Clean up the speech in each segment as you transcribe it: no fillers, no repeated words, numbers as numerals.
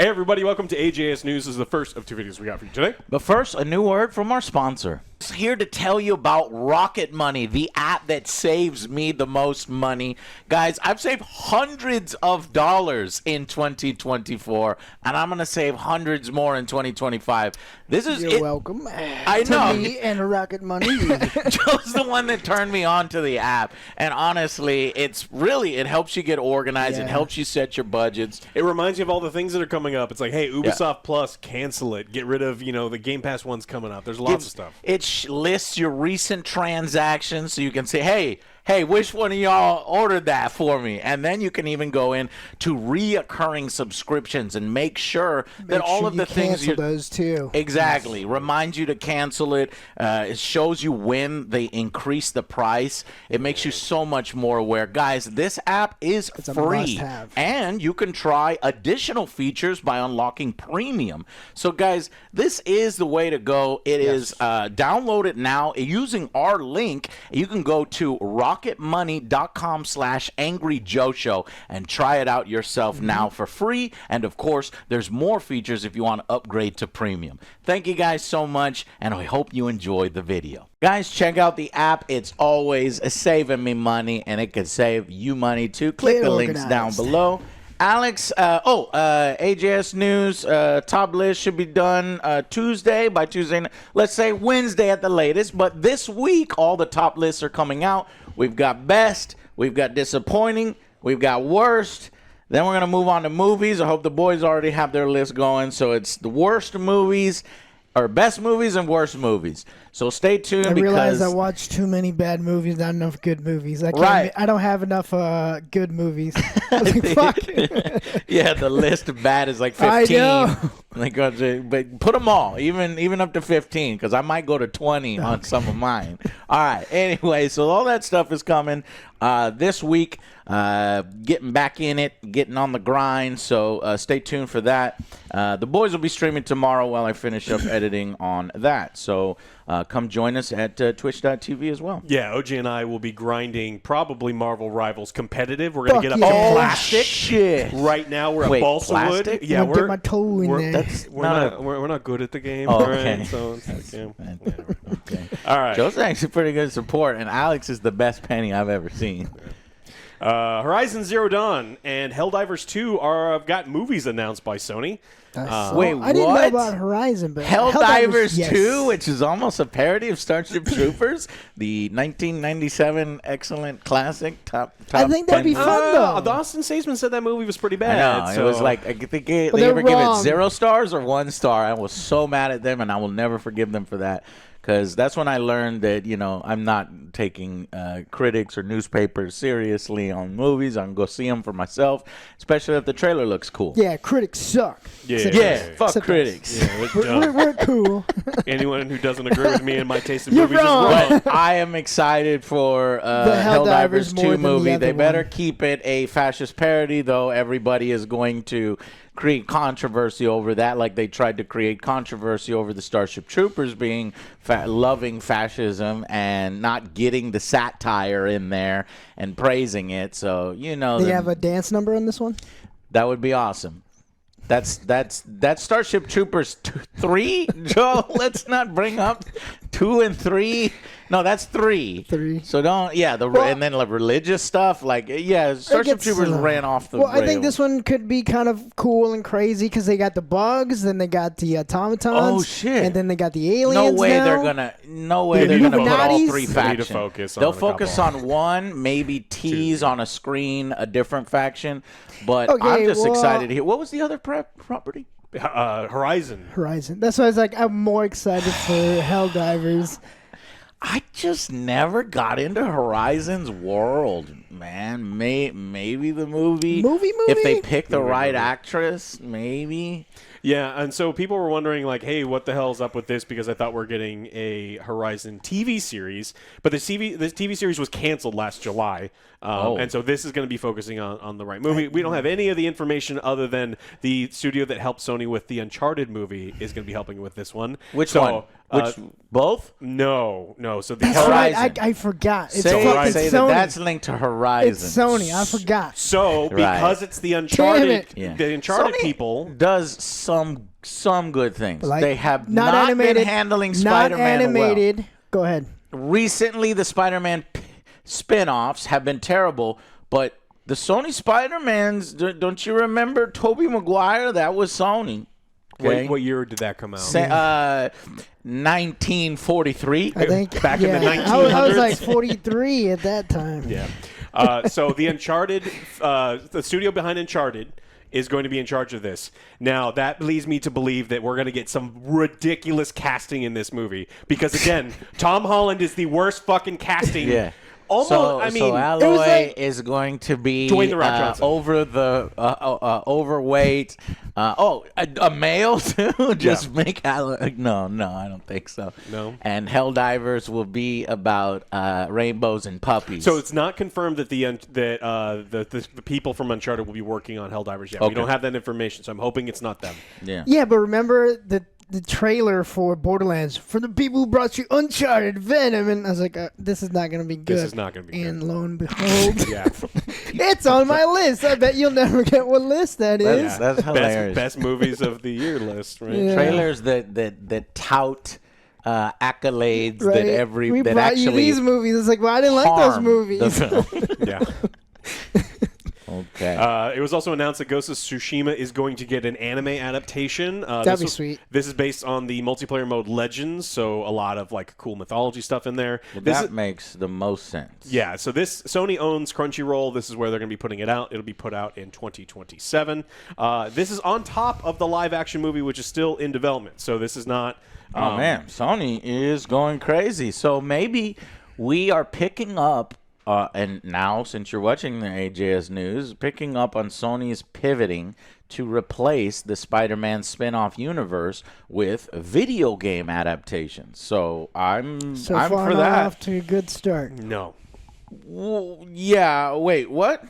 Hey everybody, welcome to AJS News. This is the first of two videos we got for you today. But first, a new word from our sponsor. Here to tell you about Rocket Money, the app that saves me the most money. Guys, I've saved hundreds of dollars in 2024, and I'm going to save hundreds more in 2025. You're welcome. I know. To me and Rocket Money. Joe's the one that turned me on to the app, and honestly, it helps you get organized. It helps you set your budgets. It reminds you of all the things that are coming up. It's like, hey, Ubisoft Plus, cancel it. Get rid of, the Game Pass one's coming up. There's lots of stuff. It lists your recent transactions, so you can say, hey, which one of y'all ordered that for me? And then you can even go in to reoccurring subscriptions and make sure that all of the things you cancel those too. Exactly. Reminds you to cancel it. It shows you when they increase the price. It makes you so much more aware. Guys, this app is free. And you can try additional features by unlocking premium. So, guys, this is the way to go. It is download it now. Using our link, you can go to rocketmoney.com/angryjoeshow and try it out yourself now for free. And of course, there's more features if you want to upgrade to premium. Thank you guys so much, and I hope you enjoyed the video. Guys, check out the app. It's always saving me money, and it could save you money too. Click the links down below. Alex, AJS News, top list should be done Tuesday, by Tuesday, let's say Wednesday at the latest. But this week, all the top lists are coming out. We've got best, we've got disappointing, we've got worst. Then we're going to move on to movies. I hope the boys already have their list going. So it's the worst movies, or best movies and worst movies. So stay tuned. I realize I watched too many bad movies, not enough good movies. I don't have enough good movies. Fuck. Yeah, the list of bad is like 15. I know. But put them all, even up to 15, because I might go to 20 on some of mine. All right. Anyway, so all that stuff is coming this week. Getting back in it, getting on the grind. So stay tuned for that. The boys will be streaming tomorrow while I finish up editing on that. So come join us at twitch.tv as well. Yeah, OG and I will be grinding probably Marvel Rivals competitive. We're going to get up to plastic. Shit. Right now we're at balsa wood. Yeah, we're my toe in there. We're not good at the game. Oh, okay. Right? So Okay. All right. Joe's actually pretty good support, and Alex is the best penny I've ever seen. Horizon Zero Dawn and HellDivers 2 have got movies announced by Sony. Wait, I didn't know about Horizon, but HellDivers 2, which is almost a parody of Starship Troopers, the 1997 excellent classic. Top I think that'd be fun though. Austin Staceman said that movie was pretty bad. I know. So. It was like, I think they ever give it 0 stars or 1 star. I was so mad at them, and I will never forgive them for that. Because that's when I learned that, I'm not taking critics or newspapers seriously on movies. I can go see them for myself, especially if the trailer looks cool. Yeah, critics suck. Fuck critics. Yeah, we're cool. Anyone who doesn't agree with me and my taste in movies is wrong. But I am excited for HellDivers 2 movie. They better keep it a fascist parody, though. Everybody is going to create controversy over that, like they tried to create controversy over the Starship Troopers being loving fascism and not getting the satire in there and praising it. So they have a dance number on this one. That would be awesome. That's Starship Troopers 3, Joe. Let's not bring up 2 and 3. No, that's 3. 3. So don't. Yeah, and then like religious stuff. Starship Troopers ran off the. Well, I think this one could be kind of cool and crazy because they got the bugs, then they got the automatons. Oh shit! And then they got the aliens. No way they're gonna put all 3 factions. They'll focus on one, maybe tease on a screen a different faction. But I'm just excited to hear. What was the other property? Horizon. That's why I was like, I'm more excited for HellDivers. I just never got into Horizon's world, man. Maybe the movie. If they pick the right actress, maybe. Yeah, and so people were wondering, like, hey, what the hell's up with this? Because I thought we're getting a Horizon TV series, but this TV series was canceled last July, and so this is going to be focusing on the right movie. We don't have any of the information other than the studio that helped Sony with the Uncharted movie is going to be helping with this one. Which one? Both? No. So the That's right. I forgot. It's Sony. That's linked to Horizon. It's Sony. I forgot. So because it's the Uncharted, the Uncharted Sony people does some good things. Like, they have not been handling Spider-Man not animated. well. Go ahead. Recently, the Spider-Man spin-offs have been terrible, but the Sony Spider-Mans, don't you remember Tobey Maguire? That was Sony. Okay. What year did that come out? 1943. I think back in the 1900s. I was like 43 at that time. Yeah. So the Uncharted, the studio behind Uncharted is going to be in charge of this. Now, that leads me to believe that we're going to get some ridiculous casting in this movie. Because, again, Tom Holland is the worst fucking casting. Yeah. Almost, So Alloy is going to be Dwayne The Rock Johnson. over the overweight. A male too. Just make Alloy. No, I don't think so. No. And Helldivers will be about rainbows and puppies. So it's not confirmed that the people from Uncharted will be working on Helldivers yet. Okay. We don't have that information, so I'm hoping it's not them. Yeah, but remember the trailer for Borderlands for the people who brought you Uncharted, Venom, and I was like, this is not going to be good. This is not going to be good. And lo and behold, Yeah. it's on my list. I bet you'll never get what list that is. That's hilarious. Best movies of the year list, right? Yeah. Trailers that tout accolades Right? that we brought actually you these movies. It's like, well, I didn't like those harm movies. the film. Yeah. Okay. It was also announced that Ghost of Tsushima is going to get an anime adaptation. That'd be sweet. This is based on the multiplayer mode Legends, so a lot of like cool mythology stuff in there. Well, that makes the most sense. Yeah, so Sony owns Crunchyroll. This is where they're going to be putting it out. It'll be put out in 2027. This is on top of the live-action movie, which is still in development. So this is not... Oh, man. Sony is going crazy. So maybe we are picking up, and now since you're watching the AJS news, picking up on Sony's pivoting to replace the Spider-Man spin-off universe with video game adaptations. So I'm far for that. off to a good start. No. Well, yeah, wait, what?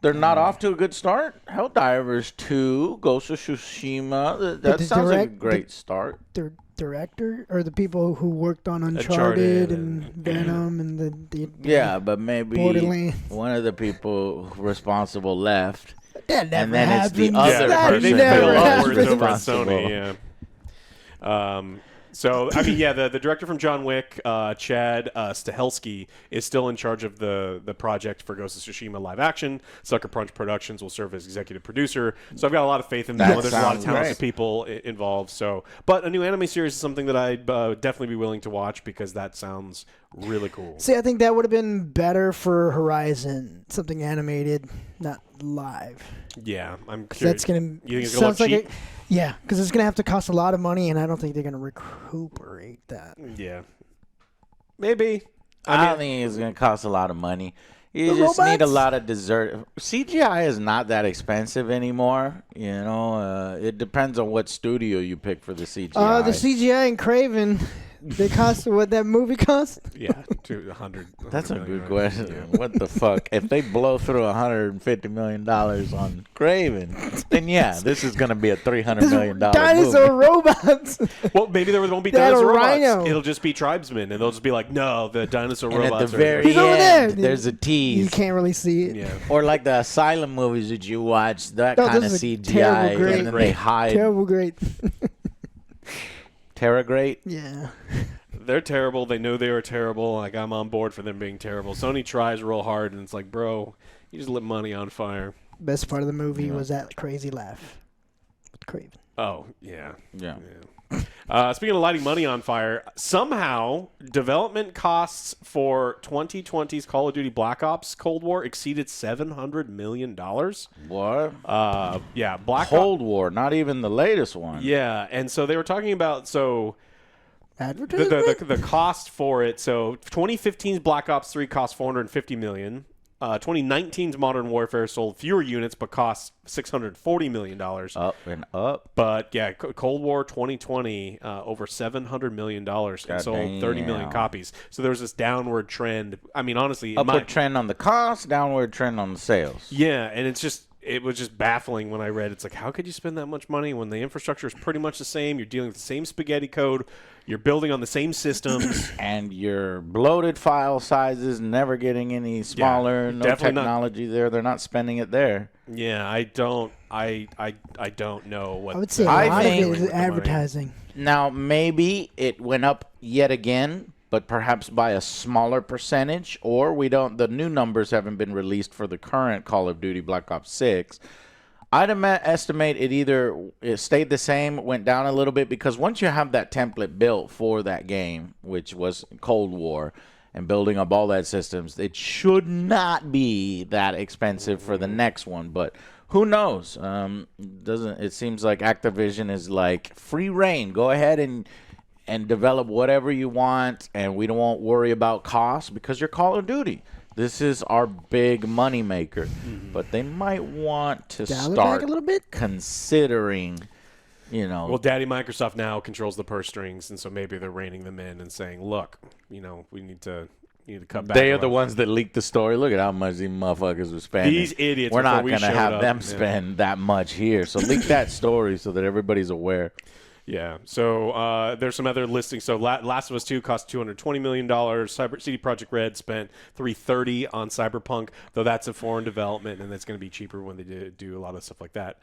They're not off to a good start? Helldivers 2, Ghost of Tsushima, that sounds like a great start. The director or the people who worked on Uncharted and Venom and the Yeah, but maybe Borderlands. one of the people responsible left. That never And then it's the happened. other That person they never fell happened. upwards over at responsible. Sony, yeah. So, I mean, yeah, the director from John Wick, Chad Stahelski, is still in charge of the project for Ghost of Tsushima live action. Sucker Punch Productions will serve as executive producer. So I've got a lot of faith in them. There's a lot of talented people involved. So, but a new anime series is something that I'd definitely be willing to watch because that sounds really cool. See, I think that would have been better for Horizon, something animated, not live. Yeah, I'm curious. That's gonna. You think it's gonna look cheap? Yeah, because it's gonna have to cost a lot of money, and I don't think they're gonna recuperate that. Yeah, maybe. I don't think it's going to cost a lot of money. You The just need a robots? lot of dessert. CGI is not that expensive anymore. You know, it depends on what studio you pick for the CGI. The CGI in Craven, they cost what that movie cost? Yeah, 200. That's a million, good right? question. Yeah. What the fuck? If they blow through $150 million on Craven, then yeah, this is going to be a $300 million Dinosaur movie. robots. Well, maybe there won't be They had a dinosaur robots. rhino. It'll just be tribesmen, and they'll just be like, no, the dinosaur And robots at the are very He's over there. end, there's a You tease. can't really see it. Yeah. Or like the Asylum movies that you watch, that No, kind of those are CGI, terrible, great. and then they hide. Terrible, great. Great. Yeah. They're terrible. They know they are terrible. Like, I'm on board for them being terrible. Sony tries real hard, and it's like, bro, you just lit money on fire. Best part of the movie was that crazy laugh with Craven. Oh, yeah. Yeah. Speaking of lighting money on fire, somehow development costs for 2020's Call of Duty Black Ops Cold War exceeded $700 million. What? Yeah, Black Cold War, not even the latest one. Yeah, and so they were talking about Advertisement? the cost for it. So 2015's Black Ops 3 cost $450 million. 2019's Modern Warfare sold fewer units but cost $640 million. Up and up. But yeah, Cold War 2020, over $700 million and sold 30 million copies. So there's this downward trend. I mean, honestly, Upward trend on the cost, downward trend on the sales. Yeah, and it was just baffling when I read. It's like, how could you spend that much money when the infrastructure is pretty much the same? You're dealing with the same spaghetti code. You're building on the same systems. And your bloated file sizes never getting any smaller. No technology there. They're not spending it there. Yeah, I don't know what. I would say a lot of it is advertising. Now, maybe it went up yet again, but perhaps by a smaller percentage, or the new numbers haven't been released for the current Call of Duty Black Ops 6. I'd estimate it stayed the same, went down a little bit, because once you have that template built for that game, which was Cold War, and building up all that systems, it should not be that expensive for the next one. But who knows? It seems like Activision is like free reign. Go ahead and develop whatever you want, and we won't worry about costs because you're Call of Duty. This is our big money maker. But they might want to start a little bit, considering, Well, Daddy Microsoft now controls the purse strings, and so maybe they're reining them in and saying, look, we need to cut back. They are the ones that leaked the story. Look at how much these motherfuckers were spending. These idiots. We're not going to have them spend that much here. So leak that story so that everybody's aware. Yeah. So there's some other listings. So Last of Us 2 cost $220 million. CD Projekt Red spent $330 on Cyberpunk, though that's a foreign development, and it's going to be cheaper when they do a lot of stuff like that.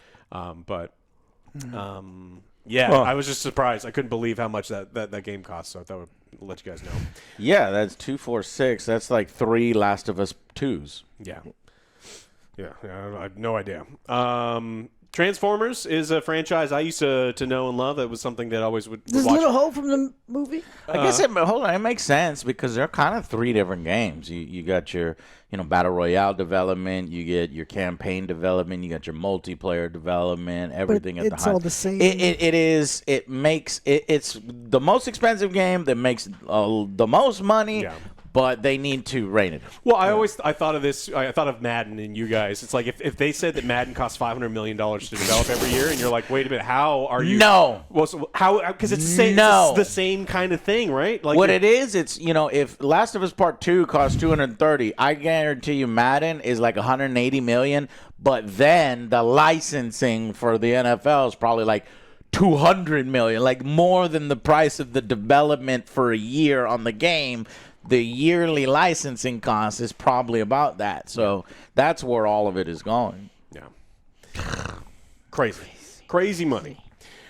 Yeah, I was just surprised. I couldn't believe how much that game cost, so I thought I would let you guys know. Yeah, that's 246. That's like 3 Last of Us 2s. Yeah. I have no idea. Transformers is a franchise I used to know and love. That was something that I always would There's watch. Little Hope from the movie? I guess it makes sense because they're kind of 3 different games. You got your battle royale development, you get your campaign development, you got your multiplayer development, everything at the high. It's all the same. It's the most expensive game that makes the most money. Yeah. But they need to rein it. Well, I thought of this. I thought of Madden and you guys. It's like if they said that Madden costs $500 million to develop every year, and you're like, wait a minute, how are you? No. Well, so how? Because it's the same kind of thing, right? Like what it is, it's if Last of Us Part 2 costs 230, I guarantee you Madden is like 180 million. But then the licensing for the NFL is probably like 200 million, like more than the price of the development for a year on the game. The yearly licensing cost is probably about that. So that's where all of it is going. Yeah. Crazy money.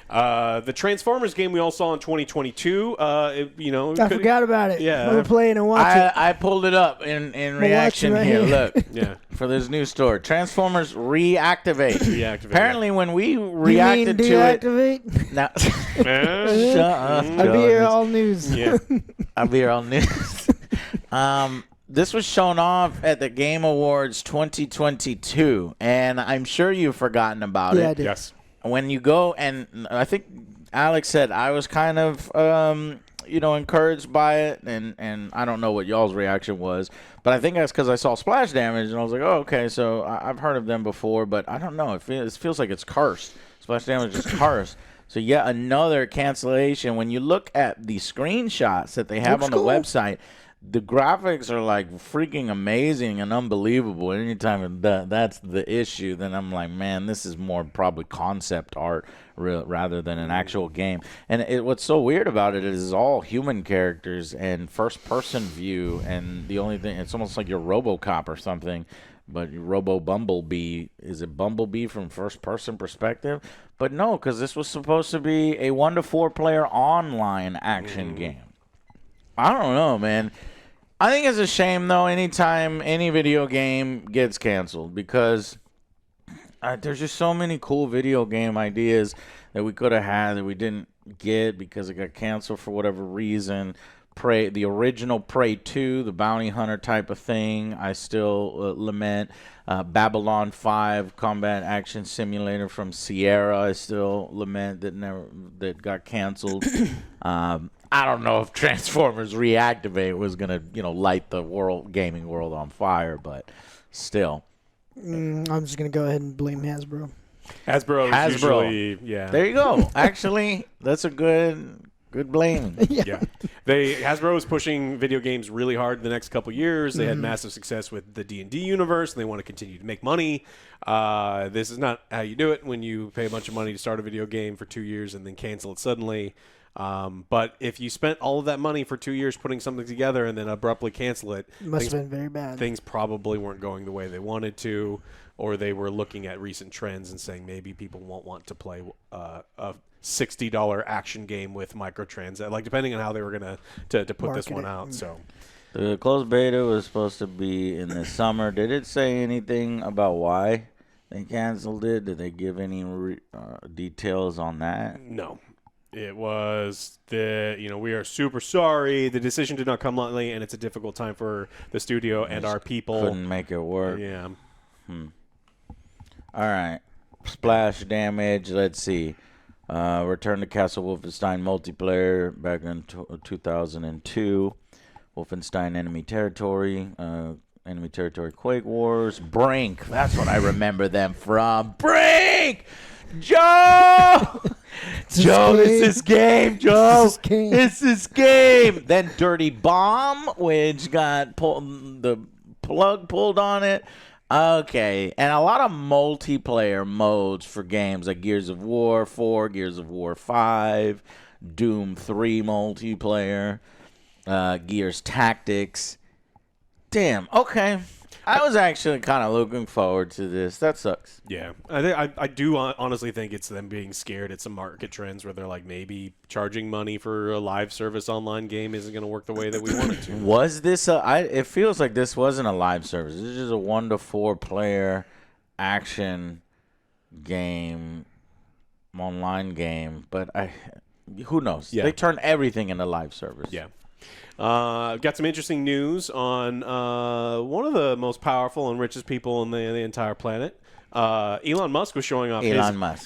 The Transformers game we all saw in 2022. I forgot about it. Yeah. I'm going to play it and watch it. I pulled it up in reaction right here. here. Look. Yeah. For this new story. Transformers reactivate. Apparently when we You reacted mean to deactivate? it. Now, shut up. I'll be here all news. Yeah. I'll be here all news. This was shown off at the Game Awards 2022, and I'm sure you've forgotten about it. I did. Yes. When you go, and I think Alex said I was kind of, encouraged by it, and I don't know what y'all's reaction was, but I think that's because I saw Splash Damage, and I was like, oh, okay, so I've heard of them before, but I don't know. It feels like it's cursed. Splash Damage is cursed. So yet another cancellation. When you look at the screenshots that they have on the website, the graphics are like freaking amazing and unbelievable. Anytime that's the issue, then I'm like, man, this is more probably concept art rather than an actual game. And what's so weird about it is all human characters and first-person view, and the only thing, it's almost like you're RoboCop or something. But Bumblebee, is it Bumblebee from first-person perspective? But no, because this was supposed to be a 1-to-4 player online action game. I don't know, man. I think it's a shame, though, anytime any video game gets canceled, because there's just so many cool video game ideas that we could have had that we didn't get because it got canceled for whatever reason. The original Prey 2, the bounty hunter type of thing, I still lament. Babylon 5, combat action simulator from Sierra, I still lament that got canceled. I don't know if Transformers Reactivate was gonna, light the gaming world on fire, but still. I'm just gonna go ahead and blame Hasbro. Hasbro is usually, yeah. There you go. Actually, that's a good blame. Yeah. Hasbro is pushing video games really hard the next couple years. They had massive success with the D&D universe, and they want to continue to make money. This is not how you do it when you pay a bunch of money to start a video game for 2 years and then cancel it suddenly. But if you spent all of that money for 2 years putting something together and then abruptly cancel it, Must have been very bad. Things probably weren't going the way they wanted to, or they were looking at recent trends and saying maybe people won't want to play a $60 action game with microtransactions, like depending on how they were going to put this one out. So the closed beta was supposed to be in the summer. Did it say anything about why they canceled it? Did they give any details on that? No. It was we are super sorry. The decision did not come lightly, and it's a difficult time for the studio and our people. Couldn't make it work. Yeah. All right. Splash damage. Let's see. Return to Castle Wolfenstein multiplayer back in 2002. Wolfenstein Enemy Territory. Enemy Territory Quake Wars. Brink. That's what I remember them from. Brink! Joe! Joe, it's this game, Joe. It's this game. Then Dirty Bomb, which got the plug pulled on it. Okay, and a lot of multiplayer modes for games like Gears of War 4, Gears of War 5, Doom 3 multiplayer, Gears Tactics. Damn, okay. I was actually kind of looking forward to this. That sucks. Yeah, I do honestly think it's them being scared at some market trends where they're like, maybe charging money for a live service online game isn't going to work the way that we want it to. Was this it feels like this wasn't a live service. This is just a 1 to 4 player action game, online game. But who knows? Yeah. They turn everything into live service. Yeah. Got some interesting news on one of the most powerful and richest people in the entire planet. Elon Musk was showing off his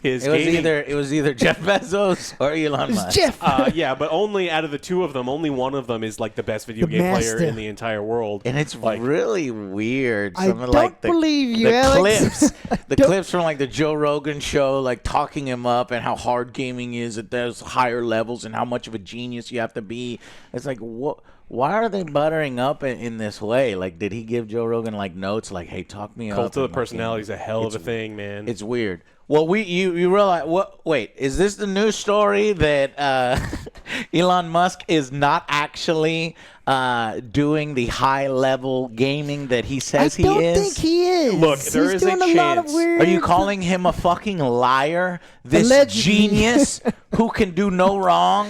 gaming. It was either Jeff Bezos or Elon Musk. Jeff. Yeah, but only out of the two of them, only one of them is like the best video game player in the entire world. And it's like, really weird. I don't believe you, Alex. The clips from like the Joe Rogan show, like talking him up and how hard gaming is at those higher levels and how much of a genius you have to be. It's like, what? Why are they buttering up in this way? Like, did he give Joe Rogan like notes like, "Hey, talk me up"? Cult of the personality is a hell of a thing, man. It's weird. Well, you realize what? Wait, is this the news story that Elon Musk is not actually doing the high level gaming that he says he is? I don't think he is. Look, there is a chance. Are you calling him a fucking liar? This Allegedly. genius who can do no wrong?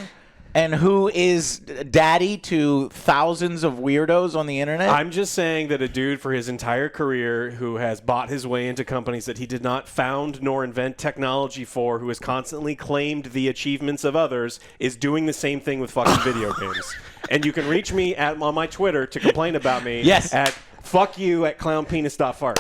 And who is daddy to thousands of weirdos on the internet? I'm just saying that a dude for his entire career who has bought his way into companies that he did not found nor invent technology for, who has constantly claimed the achievements of others, is doing the same thing with fucking video games. And you can reach me on my Twitter to complain about me at fuckyou@clownpenis.fart.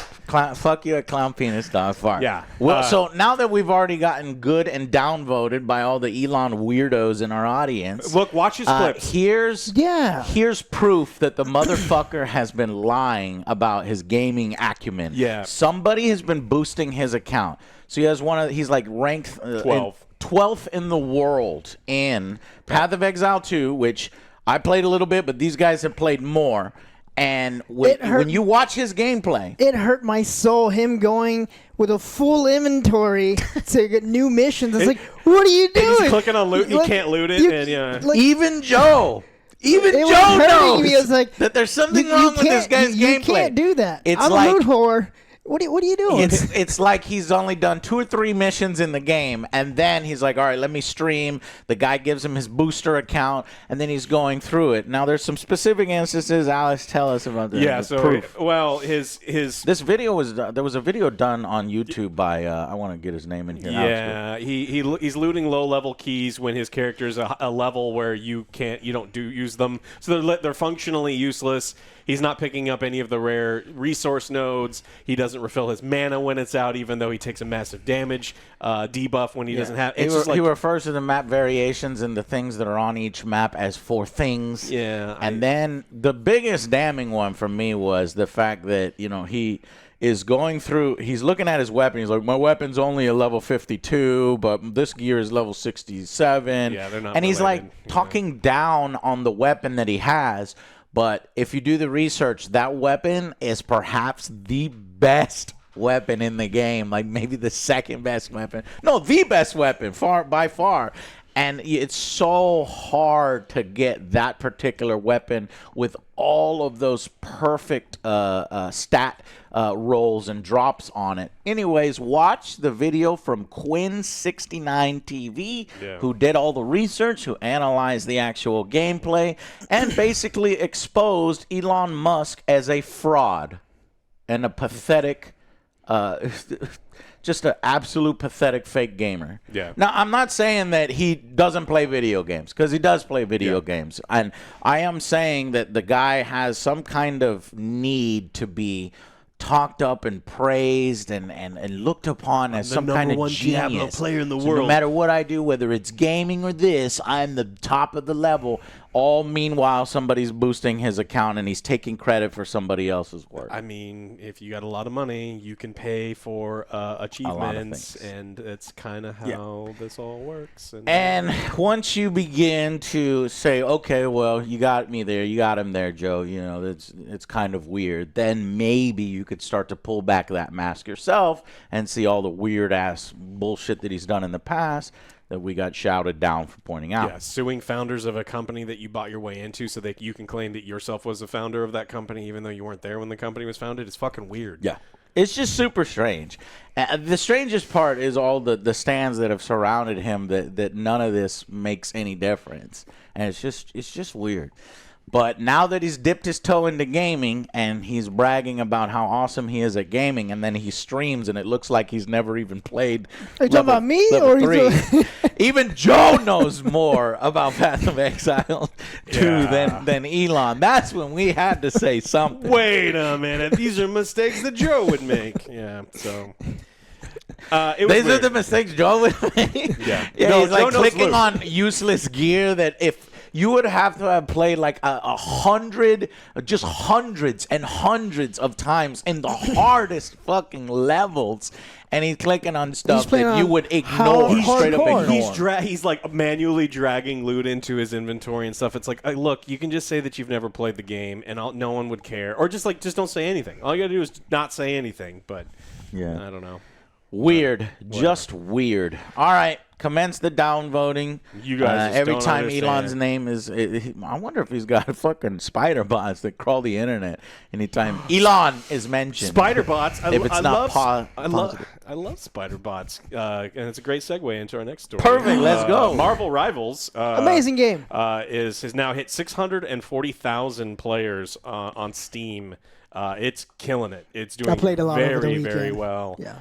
Fuck you at clownpenis.fart. Yeah. Well, so now that we've already gotten good and downvoted by all the Elon weirdos in our audience, look, watch his clips. Here's proof that the motherfucker has been lying about his gaming acumen. Yeah. Somebody has been boosting his account. So he's like ranked 12th in the world in Path of Exile 2, which I played a little bit, but these guys have played more. And when you watch his gameplay, it hurt my soul. Him going with a full inventory to get new missions. It's like, what are you doing? He's clicking on loot. And he can't loot it. Even Joe knows me. Like, that there's something wrong with this guy's gameplay. You can't do that. I'm like, a loot whore. What are you doing? It's like he's only done 2 or 3 missions in the game, and then he's like, all right, let me stream. The guy gives him his booster account, and then he's going through it. Now, there's some specific instances. Alex, tell us about that. Yeah, so, proof. Well, his... This video there was a video done on YouTube by, I want to get his name in here. Yeah, he's looting low-level keys when his character's a level where you don't use them. So they're functionally useless. He's not picking up any of the rare resource nodes. He doesn't doesn't refill his mana when it's out, even though he takes a massive damage debuff when he doesn't have. It's just like, he refers to the map variations and the things that are on each map as 4 things. Yeah, and then the biggest damning one for me was the fact that he is going through. He's looking at his weapon. He's like, my weapon's only a level 52, but this gear is level 67. Yeah, they're not. And he's related. like talking down on the weapon that he has. But if you do the research, that weapon is perhaps the best weapon in the game. Like maybe the second best weapon. No, the best weapon by far. And it's so hard to get that particular weapon with all of those perfect stat rolls and drops on it. Anyways, watch the video from Quinn69TV, who did all the research, who analyzed the actual gameplay, and basically exposed Elon Musk as a fraud and a pathetic just an absolute pathetic fake gamer. Yeah. Now, I'm not saying that he doesn't play video games, because he does play video games. And I am saying that the guy has some kind of need to be talked up and praised and looked upon as some kind of genius. Player in the So world. no matter what I do, whether it's gaming or this, I'm the top of the level. All meanwhile, somebody's boosting his account and he's taking credit for somebody else's work. I mean, if you got a lot of money, you can pay for achievements, things. and it's kind of how this all works. And once you begin to say, okay, well, you got me there, you got him there, Joe, it's kind of weird, then maybe you could start to pull back that mask yourself and see all the weird-ass bullshit that he's done in the past that we got shouted down for pointing out. Yeah, suing founders of a company that you bought your way into so that you can claim that yourself was a founder of that company even though you weren't there when the company was founded is fucking weird. Yeah. It's just super strange. The strangest part is all the stands that have surrounded him that none of this makes any difference. And it's just weird. But now that he's dipped his toe into gaming and he's bragging about how awesome he is at gaming, and then he streams and it looks like he's never even played. Are you talking about me or Even Joe knows more about Path of Exile 2 than Elon. That's when we had to say something. Wait a minute. These are mistakes that Joe would make. Yeah, so... These are the mistakes Joe would make? Yeah. He's like clicking on useless gear that if... You would have to have played like a hundred, just hundreds and hundreds of times in the hardest fucking levels, and he's clicking on stuff that you would ignore, straight up ignore. He's like manually dragging loot into his inventory and stuff. It's like, look, you can just say that you've never played the game, and no one would care, or just don't say anything. All you gotta do is not say anything. But I don't know. Weird, just weird. All right. Commence the downvoting. You guys just every don't time understand. Elon's name is, I wonder if he's got fucking spider bots that crawl the internet anytime Elon is mentioned. Spider bots. I love spider bots, and it's a great segue into our next story. Perfect. Let's go. Marvel Rivals. Amazing game. Has now hit 640,000 players on Steam. It's killing it. It's doing I played a lot over the very, weekend. very well. Yeah.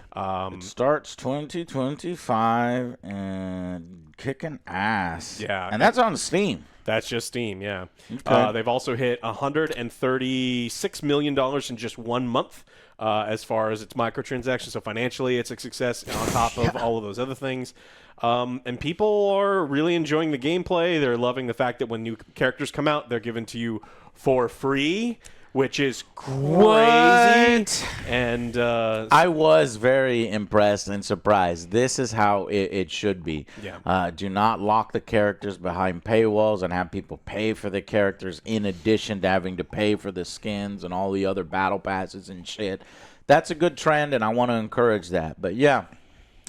It starts 2025 and kicking ass. Yeah. And that's on Steam. That's just Steam, yeah. Okay. They've also hit $136 million in just 1 month as far as its microtransactions. So financially, it's a success on top of all of those other things. And people are really enjoying the gameplay. They're loving the fact that when new characters come out, they're given to you for free, which is crazy. What? And I was very impressed and surprised. This is how it should be. Yeah. Do not lock the characters behind paywalls and have people pay for the characters in addition to having to pay for the skins and all the other battle passes and shit. That's a good trend, and I want to encourage that. But yeah,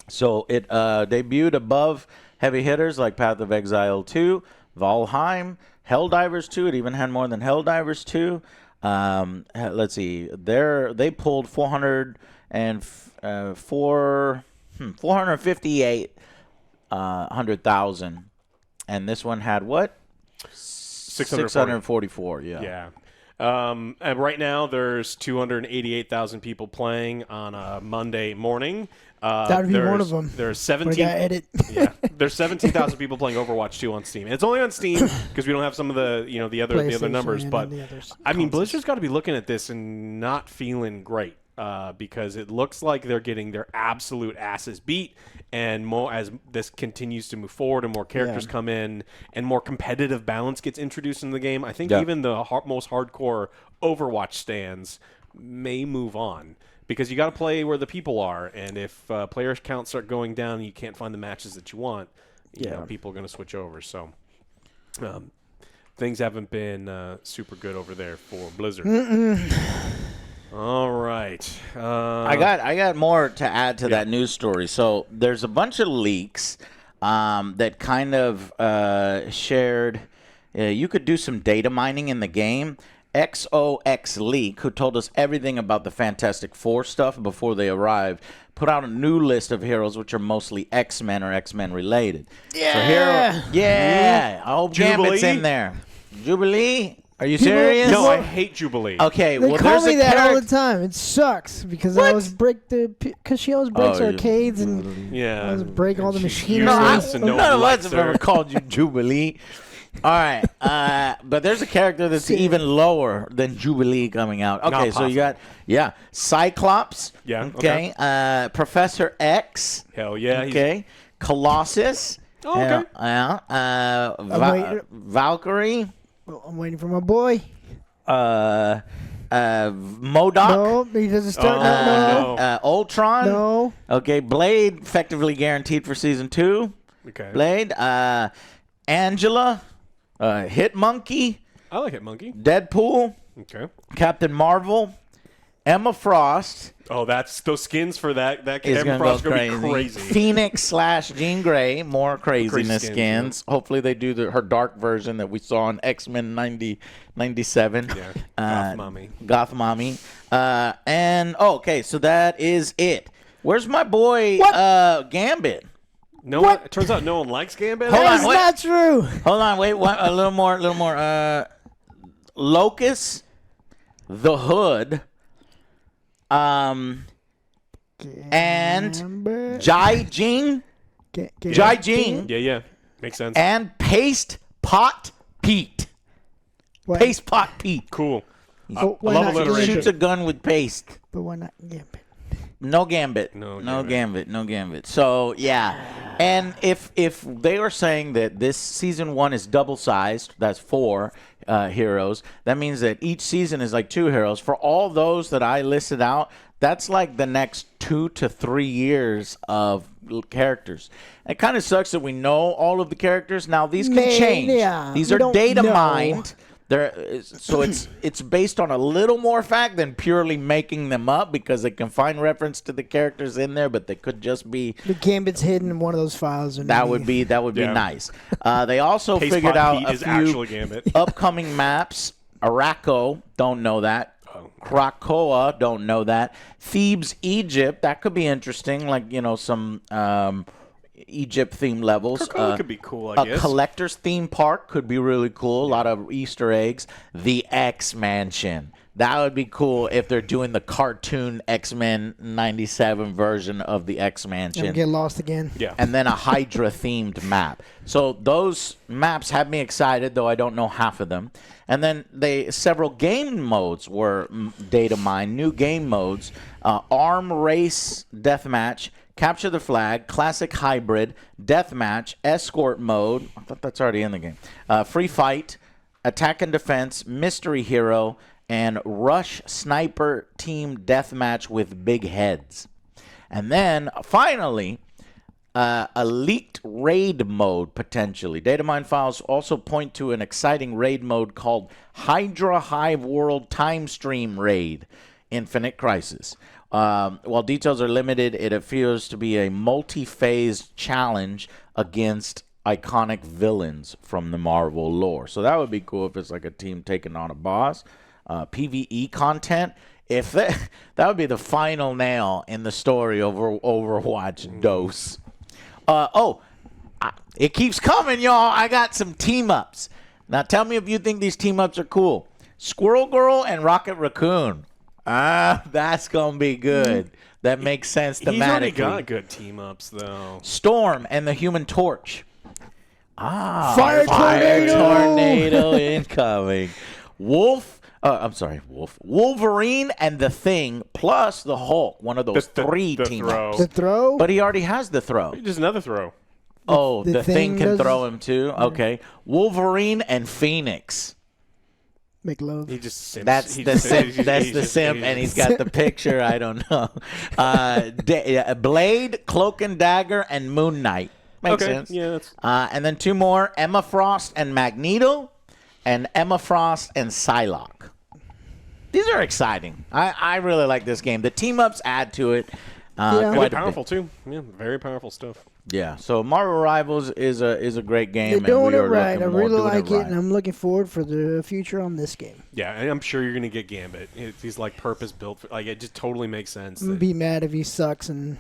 so it debuted above heavy hitters like Path of Exile 2, Valheim, HellDivers 2. It even had more than HellDivers 2. Let's see. They pulled 458,000, and this one had what? 644. Yeah. Yeah. And right now, there's 288,000 people playing on a Monday morning. That would be one of them. There's But I 17. gotta edit. Yeah, there's 17,000 people playing Overwatch 2 on Steam. And it's only on Steam because we don't have some of the the other PlayStation numbers. and But the others. I mean, Blizzard's got to be looking at this and not feeling great. because it looks like they're getting their absolute asses beat, and more as this continues to move forward and more characters come in and more competitive balance gets introduced in the game. I think even the most hardcore Overwatch stands may move on. Because you got to play where the people are, and if players counts start going down, and you can't find the matches that you want. You know, people are going to switch over. So things haven't been super good over there for Blizzard. All right, I got more to add to that news story. So there's a bunch of leaks that kind of shared. You could do some data mining in the game. XOX Leak, who told us everything about the Fantastic Four stuff before they arrived, put out a new list of heroes which are mostly X-Men or X-Men related. Yeah. I hope Gambit's in there. Jubilee? Are you People- serious? no, I hate Jubilee. Okay, They well, call there's me a that all the character. time. It sucks because I always break because she always breaks Oh, arcades and I Yeah, always break all the she's machinery. useless and no None of one us likes have her. ever called you Jubilee. All right, but there's a character that's even lower than Jubilee coming out. Okay, so you got Cyclops. Yeah, Okay. Professor X. Hell yeah. Okay. Colossus. Oh, okay. Valkyrie. I'm waiting for my boy. MODOK. No, he doesn't start. Oh, no, Ultron. no. Okay. Blade, effectively guaranteed for season 2. Okay. Blade. Angela. Hitmonkey. I like it, Monkey. Deadpool. Okay. Captain Marvel. Emma Frost. Oh, that's those skins for that Is Emma gonna Frost go gonna be crazy. Phoenix / Jean Grey, more craziness skins, skins. Hopefully they do her dark version that we saw in X-Men 97. Yeah, Goth Mommy. Goth Mommy. Okay, so that is it. Where's my boy Gambit? No one. It turns out no one likes Gambit. Hold on, That's wait. not true. Hold on, wait, a little more. Locust, the Hood, and Jai Jing, Yeah. Makes sense. and Paste Pot Pete. What? Paste Pot Pete. Cool. But why love not alliteration. Shoots a gun with paste. But why not Gambit? No Gambit. No Gambit. So yeah, and if they are saying that this season 1 is double sized, that's 4 heroes. That means that each season is like 2 heroes. For all those that I listed out, that's like the next 2 to 3 years of characters. It kind of sucks that we know all of the characters. Now these can change. Yeah, These we are don't data know. mined. So it's based on a little more fact than purely making them up, because they can find reference to the characters in there, but they could just be. The Gambit's hidden in one of those files. That would be Yeah. nice. They also Paste figured Pot out Pete a is few actually Gambit. upcoming maps. Araco, don't know that. Krakoa, don't know that. Thebes, Egypt, that could be interesting. Like, some Egypt themed levels. Krakoa could be cool, I A guess. collector's theme park could be really cool. A lot of Easter eggs. The X Mansion. That would be cool if they're doing the cartoon X-Men 97 version of the X I'm Mansion. get lost again. Yeah. And then a Hydra themed map. So those maps have me excited, though I don't know half of them. And then several game modes were data mined, new game modes. Arm Race Deathmatch, Capture the Flag, Classic Hybrid, Deathmatch, Escort Mode. I thought that's already in the game. Free Fight, Attack and Defense, Mystery Hero, and Rush Sniper Team Deathmatch with Big Heads. And then, finally, a leaked raid mode, potentially. Datamine files also point to an exciting raid mode called Hydra Hive World Time Stream Raid, Infinite Crisis. While details are limited, it appears to be a multi-phased challenge against iconic villains from the Marvel lore. So that would be cool if it's like a team taking on a boss. PvE content. If that would be the final nail in the story over Overwatch dose. It keeps coming, y'all. I got some team-ups. Now tell me if you think these team-ups are cool. Squirrel Girl and Rocket Raccoon. That's going to be good. That makes sense thematically. He's already got good team-ups, though. Storm and the Human Torch. Fire Fire tornado! tornado incoming. Wolf I'm sorry, Wolverine and the Thing plus the Hulk. One of those three the team throw. ups. The throw. But he already has the throw. Just another throw. Oh, the the Thing can does- throw him too? Okay. Wolverine and Phoenix. Make love. He just simps. That's He the just- simp. he's just- That's he's the just- simp, he's and he's just- got the picture. I don't know. Blade, Cloak and Dagger, and Moon Knight. Makes Okay, sense. yeah, that's- And then two more: Emma Frost and Magneto, and Emma Frost and Psylocke. These are exciting. I really like this game. The team ups add to it. Yeah. And Quite they're a powerful bit. too. Yeah, very powerful stuff. Yeah. So Marvel Rivals is a great game. They're and doing we it are right. looking I more really doing like it, right. and I'm looking forward for the future on this game. Yeah, and I'm sure you're gonna get Gambit. He's like purpose built. Like it just totally makes sense. I'm gonna be mad if he sucks and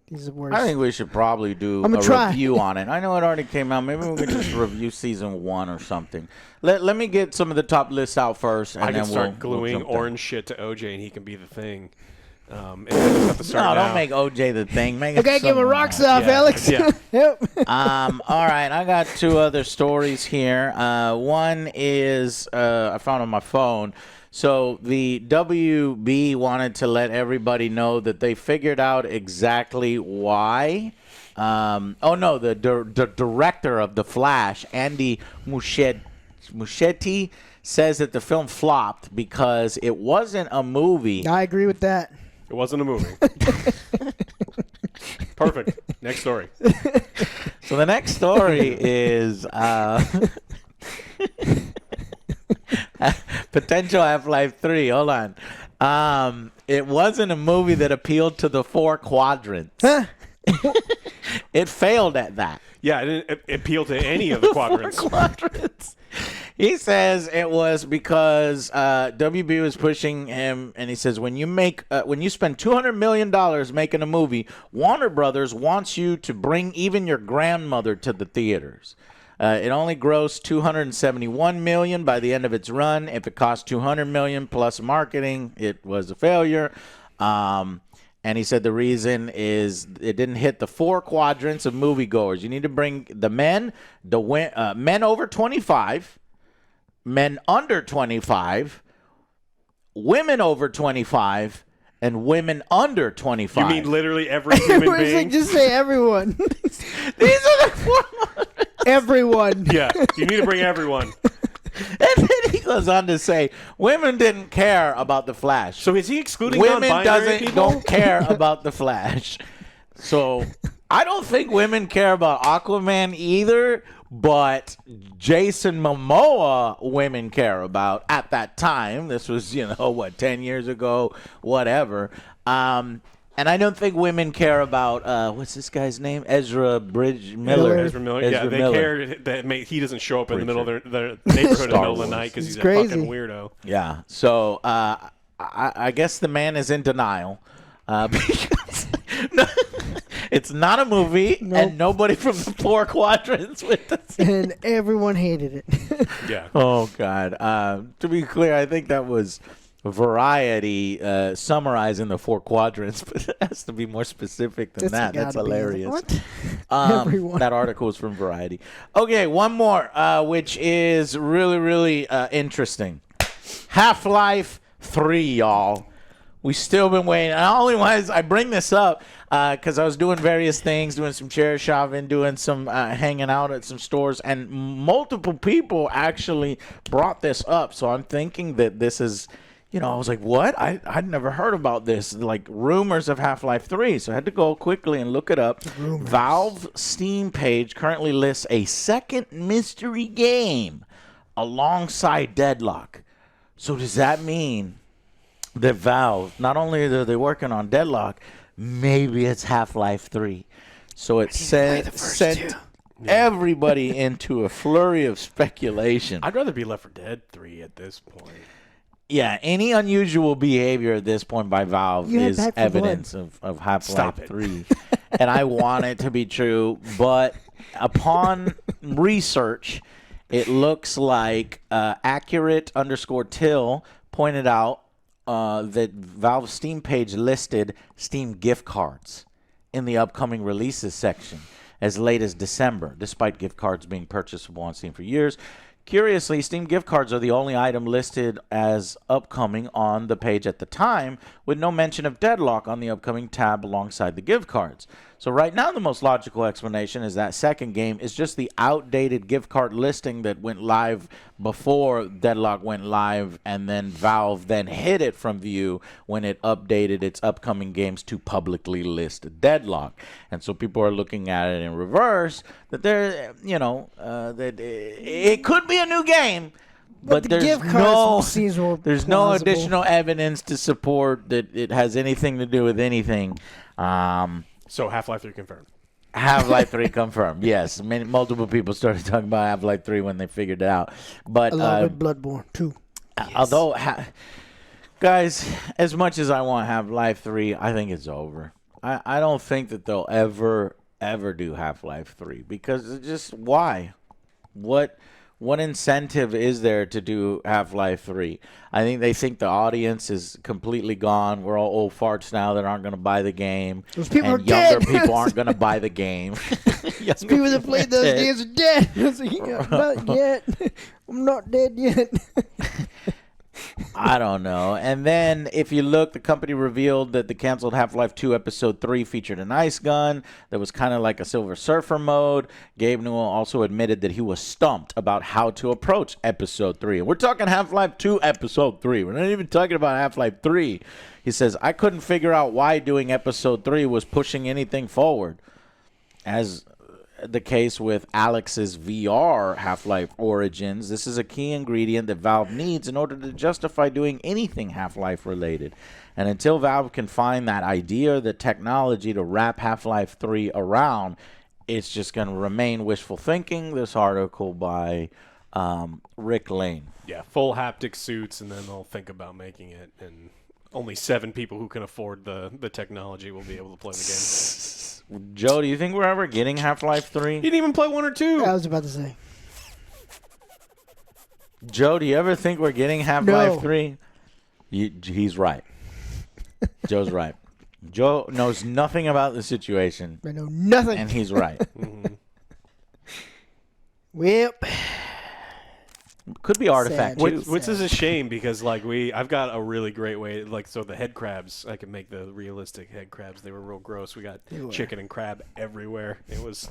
he's the worst. I think we should probably do I'ma a try. review on it. I know it already came out. Maybe we could just review season 1 or something. Let me get some of the top lists out first, and I then can start we'll gluing jump there. orange shit to OJ, and he can be the Thing. And then just have to start No, now. don't make OJ the Thing. Make I it gotta get my someone rocks else. off, Yeah, Alex. yeah. Yep. All right, I got two other stories here. One is I found on my phone. So the WB wanted to let everybody know that they figured out exactly why. The director of The Flash, Andy Muschietti, says that the film flopped because it wasn't a movie. I agree with that. It wasn't a movie. Perfect. Next story. So the next story is potential Half-Life 3. Hold on. It wasn't a movie that appealed to the 4 quadrants. Huh? It failed at that. Yeah, it didn't appeal to any of the quadrants. Quadrants. He says it was because WB was pushing him, and he says when you spend $200 million making a movie, Warner Brothers wants you to bring even your grandmother to the theaters. It only grossed $271 million by the end of its run. If it cost $200 million plus marketing, it was a failure. And he said the reason is it didn't hit the 4 quadrants of moviegoers. You need to bring the men, men over 25, men under 25, women over 25, and women under 25. You mean literally every human Where's being? it? Just say everyone. These are the 4. Everyone. Yeah, you need to bring everyone. And then he goes on to say, women didn't care about the Flash. So is he excluding Women non-binary people? don't care about the Flash. So I don't think women care about Aquaman either, but Jason Momoa women care about at that time. This was, 10 years ago, whatever. And I don't think women care about what's this guy's name? Ezra Miller. Ezra Miller. Yeah, they care that he doesn't show up in the middle of their neighborhood in the Star middle of the Wars. night because It's he's crazy. a fucking weirdo. Yeah. So I guess the man is in denial because it's not a movie, Nope. and nobody from the 4 quadrants with us. And everyone hated it. Yeah. Oh God. To be clear, I think that was Variety summarizing the 4 quadrants, but it has to be more specific than that. That's gotta be. hilarious. What? Everyone. That article is from Variety. Okay, one more, which is really, really interesting. Half-Life 3, y'all. We still been waiting. And I bring this up because I was doing various things, doing some chair shopping, doing some hanging out at some stores, and multiple people actually brought this up. So I'm thinking that this is, I was like, what? I'd never heard about this. Like rumors of Half-Life 3. So I had to go quickly and look it up. Valve Steam page currently lists a second mystery game alongside Deadlock. So does that mean that Valve, not only are they working on Deadlock, maybe it's Half-Life 3. So it sent everybody into a flurry of speculation. I'd rather be Left 4 Dead 3 at this point. Yeah, any unusual behavior at this point by Valve You had is Back 4 evidence of Stop Half-Life it. 3. And I want it to be true, but upon research, it looks like accurate_till pointed out that Valve's Steam page listed Steam gift cards in the upcoming releases section as late as December, despite gift cards being purchasable on Steam for years. Curiously, Steam gift cards are the only item listed as upcoming on the page at the time, with no mention of Deadlock on the upcoming tab alongside the gift cards. So right now, the most logical explanation is that second game is just the outdated gift card listing that went live before Deadlock went live, and then Valve then hid it from view when it updated its upcoming games to publicly list Deadlock. And so people are looking at it in reverse, that there, that it could be a new game, but the there's gift cards seems more there's no plausible. additional evidence to support that it has anything to do with anything. So Half-Life 3 confirmed. Half-Life 3 confirmed. Yes, multiple people started talking about Half-Life 3 when they figured it out. But along with Bloodborne 2. although, guys, as much as I want Half-Life 3, I think it's over. I don't think that they'll ever do Half-Life 3, because it's just, why? What incentive is there to do Half-Life 3? I think they think the audience is completely gone. We're all old farts now that aren't going to buy the game. Those people and are younger dead. people aren't going to buy the game. Those people that played those games are dead. I was like, yeah, not yet. I'm not dead yet. I don't know. And then, if you look, the company revealed that the canceled Half-Life 2 Episode 3 featured an ice gun that was kind of like a Silver Surfer mode. Gabe Newell also admitted that he was stumped about how to approach Episode 3. And we're talking Half-Life 2 Episode 3. We're not even talking about Half-Life 3. He says, I couldn't figure out why doing Episode 3 was pushing anything forward. As the case with Alex's VR Half-Life Origins, this is a key ingredient that Valve needs in order to justify doing anything Half-Life related. And until Valve can find that idea, the technology to wrap Half-Life 3 around, it's just going to remain wishful thinking. This article by Rick Lane. Yeah, full haptic suits, and then they'll think about making it, and only 7 people who can afford the technology will be able to play the game. Joe, do you think we're ever getting Half-Life 3? You didn't even play 1 or 2. I was about to say. Joe, do you ever think we're getting Half-Life No. 3? He's right. Joe's right. Joe knows nothing about the situation, I know nothing. and he's right. Yep. Could be Artifact Sad. too. Which is a shame, because I've got a really great way, so the head crabs, I can make the realistic head crabs. They were real gross. We got They were. chicken and crab everywhere. It was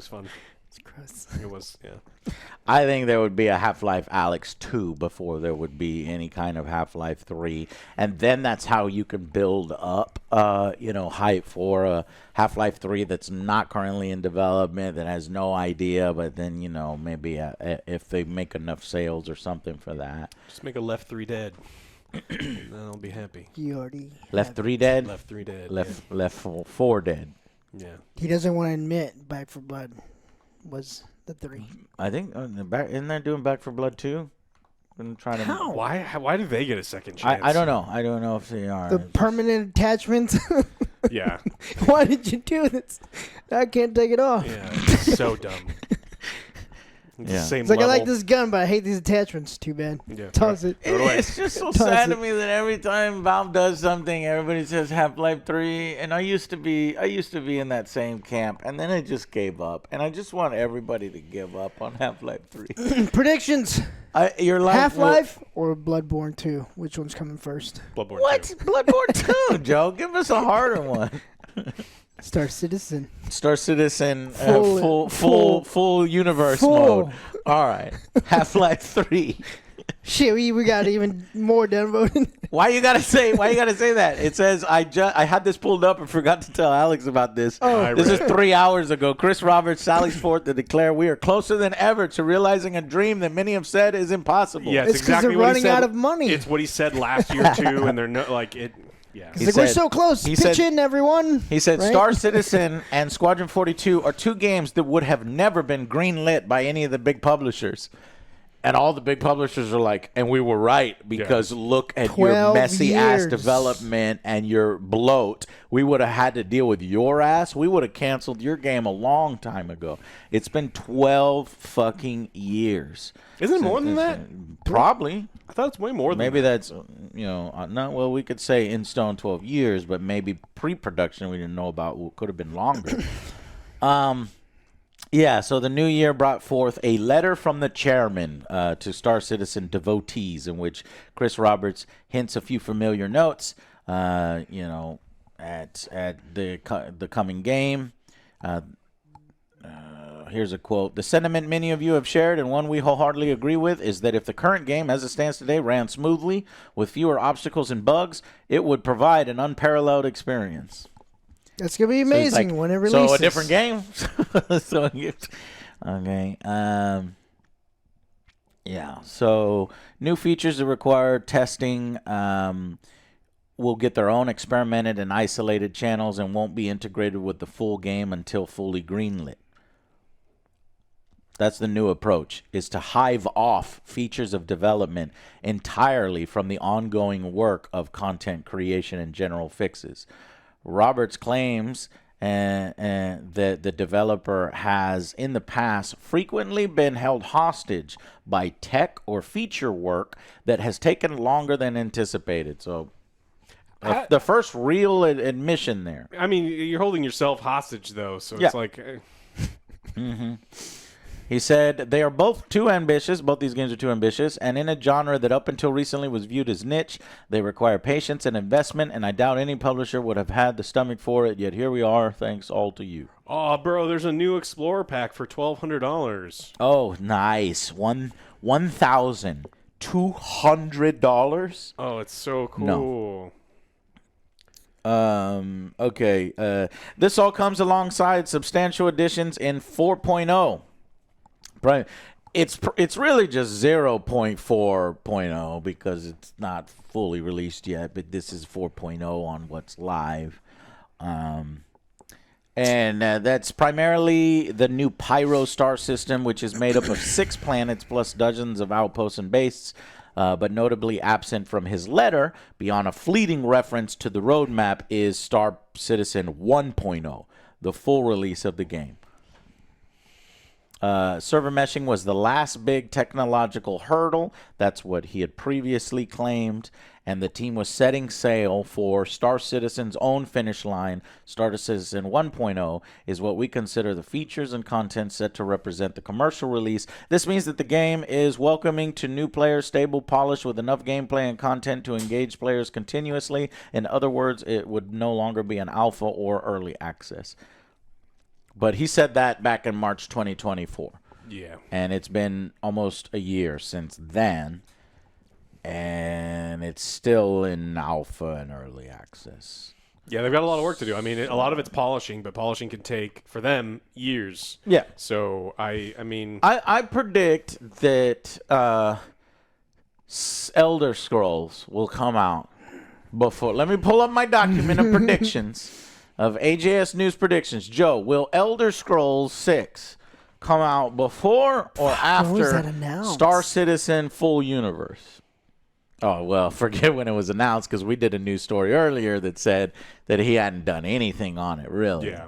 fun. It's gross. It was, yeah. I think there would be a Half-Life Alyx 2 before there would be any kind of Half-Life 3. And then that's how you can build up, hype for a Half-Life 3 that's not currently in development, that has no idea. But then, maybe if they make enough sales or something for that. Just make a Left 3 Dead. And then I'll be happy. You already Left have- 3 Dead? Left 3 Dead. Left 4 Dead. Yeah. He doesn't want to admit Back for Blood was the 3. I think isn't they doing Back for Blood 2? I'm trying to. How? Why do they get a second chance? I don't know. I don't know if they are. The permanent attachment. Yeah. Why did you do this? I can't take it off. Yeah. It's so dumb. It's Yeah. the same It's like, I level. like this gun, but I hate these attachments. Too bad. Yeah. Toss it. Throw it away. It's just so Toss sad it. to me that every time Valve does something, everybody says Half-Life 3, and I used to be in that same camp, and then I just gave up, and I just want everybody to give up on Half-Life 3. Predictions. Your life Half-Life or Bloodborne 2? Which one's coming first? Bloodborne What? 2. Bloodborne 2, Joe. Give us a harder one. Star Citizen. Star Citizen, Full- full universe full. mode. All right. Half-Life 3. Shit, we got even more downvoted. Why you gotta say that? It says I had this pulled up and forgot to tell Alex about this. Oh. This is 3 hours ago. Chris Roberts sallies forth to declare we are closer than ever to realizing a dream that many have said is impossible. Yeah, It's 'cause exactly they're what he running said. out of money. It's what he said last year too, and they're it. Yeah. It's He like, we're said- so close. he Pitch said- in, everyone. He said Right? Star Citizen and Squadron 42 are 2 games that would have never been greenlit by any of the big publishers. And all the big publishers are like, and we were right, because look at your 12 messy ass years. development and your bloat. We would have had to deal with your ass. We would have canceled your game a long time ago. It's been 12 fucking years. Isn't it more than that? Probably. I thought it's way more than Maybe that. that's, not, well, we could say in stone 12 years, but maybe pre-production we didn't know about could have been longer. Yeah, so the new year brought forth a letter from the chairman to Star Citizen devotees, in which Chris Roberts hints a few familiar notes, at the coming game. Here's a quote. The sentiment many of you have shared, and one we wholeheartedly agree with, is that if the current game, as it stands today, ran smoothly with fewer obstacles and bugs, it would provide an unparalleled experience. That's going to be amazing when it releases. So a different game? Okay. Yeah. So new features that require testing will get their own experimented and isolated channels and won't be integrated with the full game until fully greenlit. That's the new approach, is to hive off features of development entirely from the ongoing work of content creation and general fixes. Roberts claims that the developer has in the past frequently been held hostage by tech or feature work that has taken longer than anticipated. So the first real admission there. I mean, you're holding yourself hostage, though, so it's like... He said they are both too ambitious. Both these games are too ambitious, and in a genre that up until recently was viewed as niche, they require patience and investment, and I doubt any publisher would have had the stomach for it, yet here we are, thanks all to you. Oh, bro, there's a new Explorer pack for $1,200. Oh, nice. $1,200? Oh, it's so cool. No. Okay. This all comes alongside substantial additions in 4.0. Right. It's really just 0.4.0 because it's not fully released yet, but this is 4.0 on what's live. And that's primarily the new Pyro star system, which is made up of 6 planets plus dozens of outposts and bases, but notably absent from his letter, beyond a fleeting reference to the roadmap, is Star Citizen 1.0, the full release of the game. Server meshing was the last big technological hurdle. That's what he had previously claimed. And the team was setting sail for Star Citizen's own finish line. Star Citizen 1.0 is what we consider the features and content set to represent the commercial release. This means that the game is welcoming to new players, stable, polished, with enough gameplay and content to engage players continuously. In other words, it would no longer be an alpha or early access. But he said that back in March 2024. Yeah. And it's been almost a year since then. And it's still in alpha and early access. Yeah, they've got a lot of work to do. I mean, a lot of it's polishing, but polishing can take, for them, years. Yeah. So, I mean... I predict that Elder Scrolls will come out before... Let me pull up my document of predictions. Of AJS News predictions. Joe, will Elder Scrolls 6 come out before or after Star Citizen Full Universe? Oh, well, forget when it was announced, because we did a news story earlier that said that he hadn't done anything on it, really. Yeah.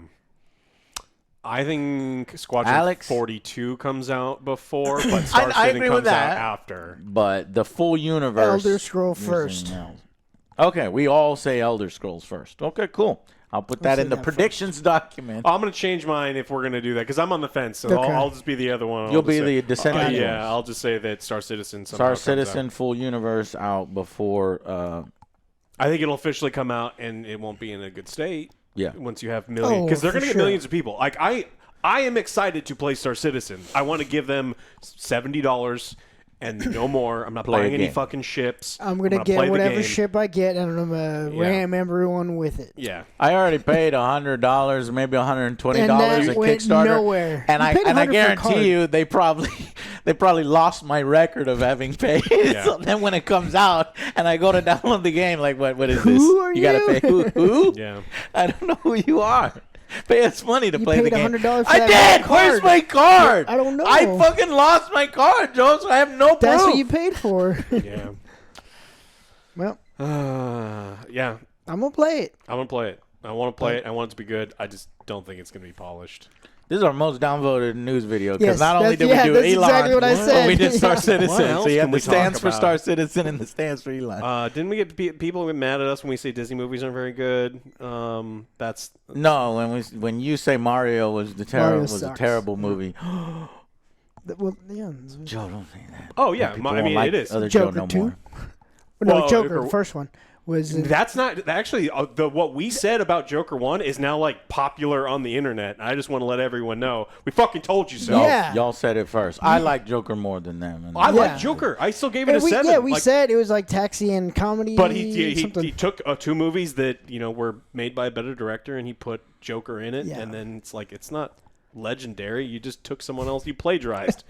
I think Squadron 42 comes out before, but Star Citizen comes out after. But the Full Universe... Elder Scroll first. Okay, we all say Elder Scrolls first. Okay, cool. I'll put that in the predictions document. I'm going to change mine if we're going to do that, because I'm on the fence, so I'll just be the other one. You'll be the descendant. Yeah, I'll just say that Star Citizen Star Citizen Full Universe out before... I think it'll officially come out, and it won't be in a good state. Yeah. Once you have millions, because they're going to get millions of people. Like I am excited to play Star Citizen. I want to give them $70 and no more. I'm not buying any fucking ships. I'm gonna get whatever ship I get, and I'm gonna ram everyone with it. Yeah. I already paid $100, maybe $120 at Kickstarter. Nowhere. And I guarantee you, they probably lost my record of having paid. Yeah. So then when it comes out and I go to download the game, like what is this? Who are you? Gotta pay who? Yeah. I don't know who you are. Pay us money to play the game. $100 for I did. Where's my card? I don't know. I fucking lost my card, Joe. So I have no proof. That's what you paid for. Yeah. Well. Yeah. I'm gonna play it. I'm gonna play it. I want to play it. I want it to be good. I just don't think it's gonna be polished. This is our most downvoted news video because Yes, not only did we that's do exactly Elon, what I but said. we did Star Yeah. Citizen. What else So you can have we the stands talk for about? Star Citizen and the stands for Elon. Didn't we get people get mad at us when we say Disney movies aren't very good? That's No, when you say Mario was Mario a sucks. terrible movie. Well, yeah. Joe, don't say that. oh yeah, People I won't mean like it is. Other Joe Joker no 2? more. No, Well, Joker, Joker- the first one was. That's not actually what we said about Joker 1 is now like popular on the internet. I just want to let everyone know we fucking told you so. Yeah. Y'all said it first. I like Joker more than them. And I Yeah. like Joker. I still gave it a 7. Yeah, we Like, said it was like Taxi and comedy. but he something. took 2 movies that were made by a better director and he put Joker in it, Yeah. and then it's like it's not legendary. You just took someone else. You plagiarized.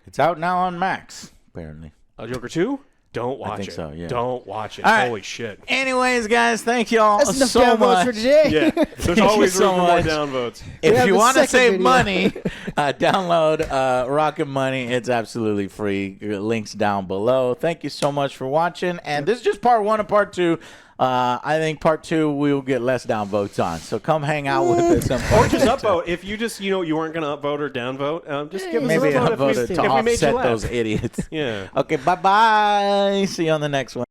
It's out now on Max, apparently. Joker 2. Don't watch think it. so, yeah. Don't watch it. All right. Holy shit. Anyways, guys, thank y'all That's enough so downvotes much. for today. Yeah. There's you always so room for much. more downvotes. We If have you the want to second save video. money, download Rocket Money. It's absolutely free. Links down below. Thank you so much for watching. And this is just part 1 of part 2. I think part 2 we'll get less downvotes on. So come hang out with us. On Or part just 2. upvote. If you just, you weren't going to upvote or downvote, just give us Maybe a vote upvote it if to we made you offset laugh. those idiots. Yeah. Okay, bye-bye. See you on the next one.